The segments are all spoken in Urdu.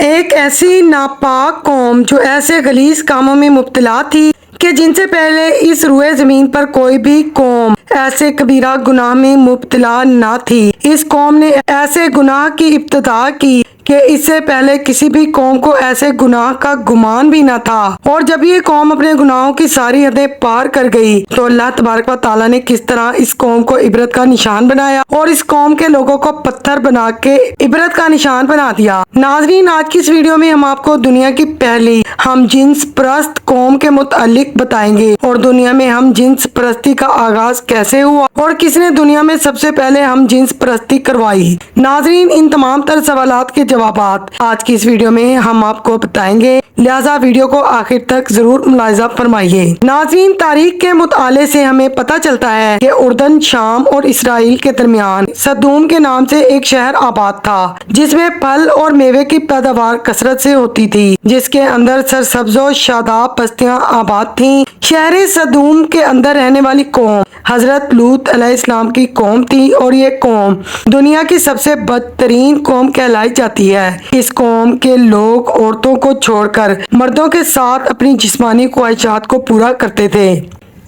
ایک ایسی ناپاک قوم جو ایسے غلیظ کاموں میں مبتلا تھی کہ جن سے پہلے اس روئے زمین پر کوئی بھی قوم ایسے کبیرہ گناہ میں مبتلا نہ تھی۔ اس قوم نے ایسے گناہ کی ابتدا کی کہ اس سے پہلے کسی بھی قوم کو ایسے گناہ کا گمان بھی نہ تھا، اور جب یہ قوم اپنے گناہوں کی ساری حدیں پار کر گئی تو اللہ تبارک و تعالیٰ نے کس طرح اس قوم کو عبرت کا نشان بنایا اور اس قوم کے لوگوں کو پتھر بنا کے عبرت کا نشان بنا دیا۔ ناظرین، آج کی اس ویڈیو میں ہم آپ کو دنیا کی پہلی ہم جنس پرست قوم کے متعلق بتائیں گے، اور دنیا میں ہم جنس پرستی کا آغاز کیسے ہوا اور کس نے دنیا میں سب سے پہلے ہم جنس پرستی کروائی۔ ناظرین، ان تمام تر سوالات کے جوابات آج کی اس ویڈیو میں ہم آپ کو بتائیں گے، لہٰذا ویڈیو کو آخر تک ضرور ملاحظہ فرمائیے۔ ناظرین، تاریخ کے مطالعے سے ہمیں پتہ چلتا ہے کہ اردن، شام اور اسرائیل کے درمیان صدوم کے نام سے ایک شہر آباد تھا جس میں پھل اور میوے کی پیداوار کثرت سے ہوتی تھی، جس کے اندر سرسبز و شاداب بستیاں آباد تھیں۔ شہر صدوم کے اندر رہنے والی قوم حضرت لوط علیہ السلام کی قوم تھی، اور یہ قوم دنیا کی سب سے بدترین قوم کہلائی جاتی ہے۔ اس قوم کے لوگ عورتوں کو چھوڑ کر مردوں کے ساتھ اپنی جسمانی خواہشات کو پورا کرتے تھے۔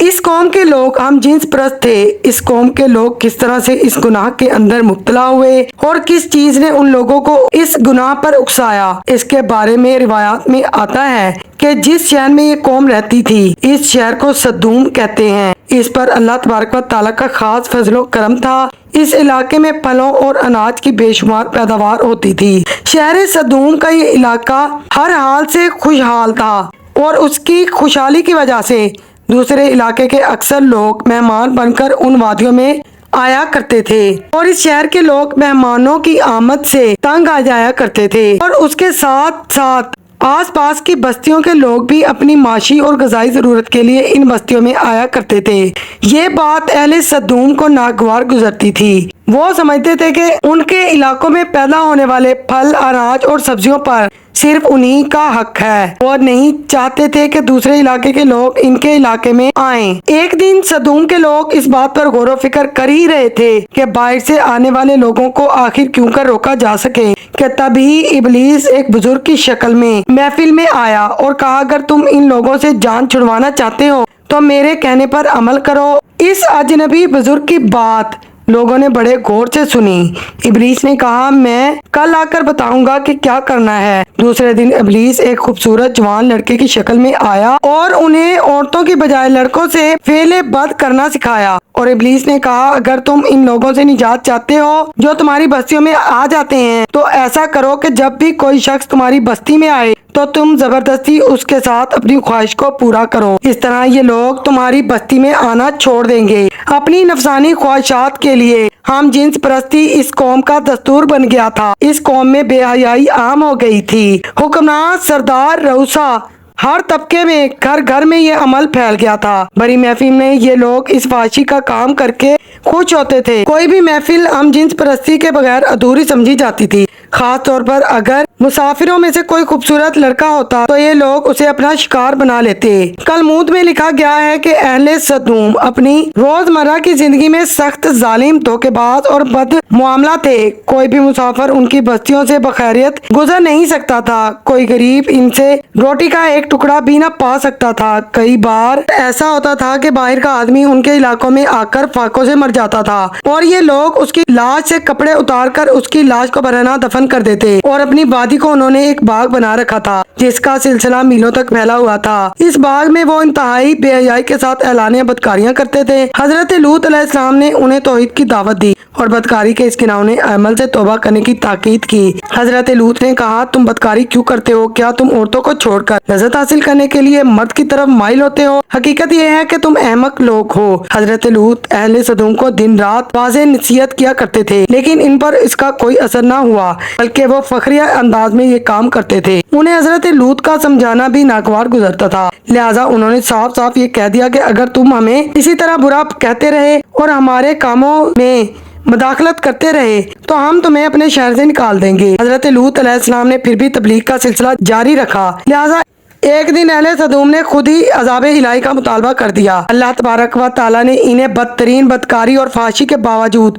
اس قوم کے لوگ ہم جنس پرست تھے۔ اس قوم کے لوگ کس طرح سے اس گناہ کے اندر مبتلا ہوئے اور کس چیز نے ان لوگوں کو اس گناہ پر اکسایا، اس کے بارے میں روایات میں آتا ہے کہ جس شہر میں یہ قوم رہتی تھی اس شہر کو صدوم کہتے ہیں۔ اس پر اللہ تبارک و تعالیٰ کا خاص فضل و کرم تھا۔ اس علاقے میں پھلوں اور اناج کی بے شمار پیداوار ہوتی تھی۔ شہر صدوم کا یہ علاقہ ہر حال سے خوشحال تھا، اور اس کی خوشحالی کی وجہ سے دوسرے علاقے کے اکثر لوگ مہمان بن کر ان وادیوں میں آیا کرتے تھے، اور اس شہر کے لوگ مہمانوں کی آمد سے تنگ آ جایا کرتے تھے، اور اس کے ساتھ ساتھ آس پاس کی بستیوں کے لوگ بھی اپنی معاشی اور غذائی ضرورت کے لیے ان بستیوں میں آیا کرتے تھے۔ یہ بات اہل صدوم کو ناگوار گزرتی تھی۔ وہ سمجھتے تھے کہ ان کے علاقوں میں پیدا ہونے والے پھل، اناج اور سبزیوں پر صرف انہی کا حق ہے، اور نہیں چاہتے تھے کہ دوسرے علاقے کے لوگ ان کے علاقے میں آئیں۔ ایک دن صدوم کے لوگ اس بات پر غور و فکر کر ہی رہے تھے کہ باہر سے آنے والے لوگوں کو آخر کیوں کر روکا جا سکے کہ تبھی ابلیس ایک بزرگ کی شکل میں محفل میں آیا اور کہا، اگر تم ان لوگوں سے جان چھڑوانا چاہتے ہو تو میرے کہنے پر عمل کرو۔ اس اجنبی بزرگ کی بات لوگوں نے بڑے غور سے سنی۔ ابلیس نے کہا، میں کل آ کر بتاؤں گا کہ کیا کرنا ہے۔ دوسرے دن ابلیس ایک خوبصورت جوان لڑکے کی شکل میں آیا اور انہیں عورتوں کی بجائے لڑکوں سے فعل بد کرنا سکھایا، اور ابلیس نے کہا، اگر تم ان لوگوں سے نجات چاہتے ہو جو تمہاری بستیوں میں آ جاتے ہیں تو ایسا کرو کہ جب بھی کوئی شخص تمہاری بستی میں آئے تو تم زبردستی اس کے ساتھ اپنی خواہش کو پورا کرو۔ اس طرح یہ لوگ تمہاری بستی میں آنا چھوڑ دیں گے۔ اپنی نفسانی خواہشات کے لیے ہم جنس پرستی اس قوم کا دستور بن گیا تھا۔ اس قوم میں بے حیائی عام ہو گئی تھی۔ حکمران، سردار، رؤسا، ہر طبقے میں گھر گھر میں یہ عمل پھیل گیا تھا۔ بڑی محفل میں یہ لوگ اس فحاشی کا کام کر کے خوش ہوتے تھے۔ کوئی بھی محفل ہم جنس پرستی کے بغیر ادھوری سمجھی جاتی تھی، خاص طور پر اگر مسافروں میں سے کوئی خوبصورت لڑکا ہوتا تو یہ لوگ اسے اپنا شکار بنا لیتے۔ تلمود میں لکھا گیا ہے کہ اہل صدوم اپنی روزمرہ کی زندگی میں سخت ظالم، دھوکے باز اور بد معاملہ تھے۔ کوئی بھی مسافر ان کی بستیوں سے بخیریت گزر نہیں سکتا تھا۔ کوئی غریب ان سے روٹی کا ایک ٹکڑا بھی نہ پا سکتا تھا۔ کئی بار ایسا ہوتا تھا کہ باہر کا آدمی ان کے علاقوں میں آ کر فاقوں سے مر جاتا تھا، اور یہ لوگ اس کی لاش سے کپڑے اتار کر اس کی لاش کو برہنہ دفن کر دیتے، اور اپنی وادی کو انہوں نے ایک باغ بنا رکھا تھا جس کا سلسلہ میلوں تک پھیلا ہوا تھا۔ اس باغ میں وہ انتہائی بے حیائی کے ساتھ اعلانیہ بدکاریاں کرتے تھے۔ حضرت لوط علیہ السلام نے انہیں توحید کی دعوت دی اور بدکاری کے اس گناہوں عمل سے توبہ کرنے کی تاکید کی۔ حضرت لوط نے کہا، تم بدکاری کیوں کرتے ہو؟ کیا تم عورتوں کو چھوڑ کر لذت حاصل کرنے کے لیے مرد کی طرف مائل ہوتے ہو؟ حقیقت یہ ہے کہ تم احمق لوگ ہو۔ حضرت لوط اہل صدوم کو دن رات واضح نصیحت کیا کرتے تھے، لیکن ان پر اس کا کوئی اثر نہ ہوا، بلکہ وہ فخریہ انداز میں یہ کام کرتے تھے۔ انہیں حضرت لوط کا سمجھانا بھی ناگوار گزرتا تھا، لہٰذا انہوں نے صاف صاف یہ کہہ دیا کہ اگر تم ہمیں اسی طرح برا کہتے رہے اور ہمارے کاموں میں مداخلت کرتے رہے تو ہم تمہیں اپنے شہر سے نکال دیں گے۔ حضرت لوط علیہ السلام نے پھر بھی تبلیغ کا سلسلہ جاری رکھا، لہٰذا ایک دن اہل صدوم نے خود ہی عذاب الہی کا مطالبہ کر دیا۔ اللہ تبارک و تعالیٰ نے انہیں بدترین بدکاری اور فحاشی کے باوجود